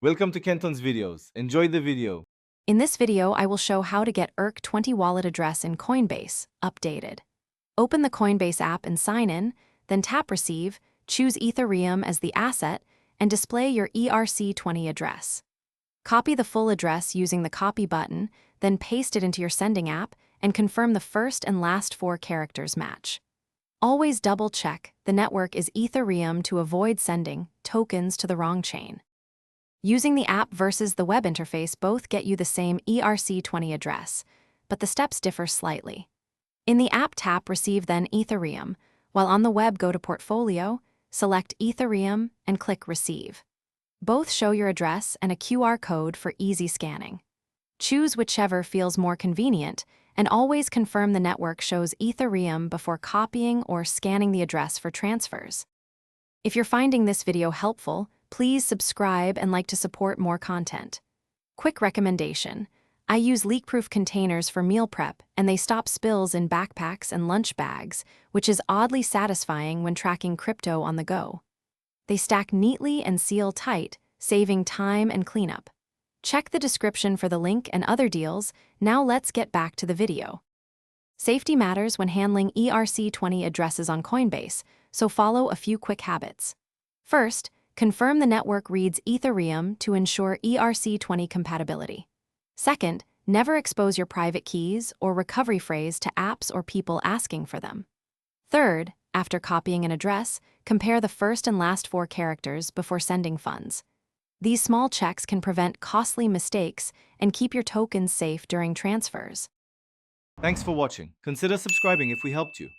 Welcome to Kenton's videos. Enjoy the video. In this video, I will show how to get ERC20 wallet address in Coinbase updated. Open the Coinbase app and sign in, then tap Receive, choose Ethereum as the asset, and display your ERC20 address. Copy the full address using the Copy button, then paste it into your sending app and confirm the first and last 4 characters match. Always double-check the network is Ethereum to avoid sending tokens to the wrong chain. Using the app versus the web interface both get you the same ERC20 address, but the steps differ slightly. In the app, tap Receive, then Ethereum, while on the web go to Portfolio, select Ethereum, and click Receive. Both show your address and a QR code for easy scanning. Choose whichever feels more convenient, and always confirm the network shows Ethereum before copying or scanning the address for transfers. If you're finding this video helpful, please subscribe and like to support more content. Quick recommendation: I use leak-proof containers for meal prep, and they stop spills in backpacks and lunch bags, which is oddly satisfying when tracking crypto on the go. They stack neatly and seal tight, saving time and cleanup. Check the description for the link and other deals. Now let's get back to the video. Safety matters when handling ERC20 addresses on Coinbase, so follow a few quick habits. First, confirm the network reads Ethereum to ensure ERC20 compatibility. Second, never expose your private keys or recovery phrase to apps or people asking for them. Third, after copying an address, compare the first and last 4 characters before sending funds. These small checks can prevent costly mistakes and keep your tokens safe during transfers. Thanks for watching. Consider subscribing if we helped you.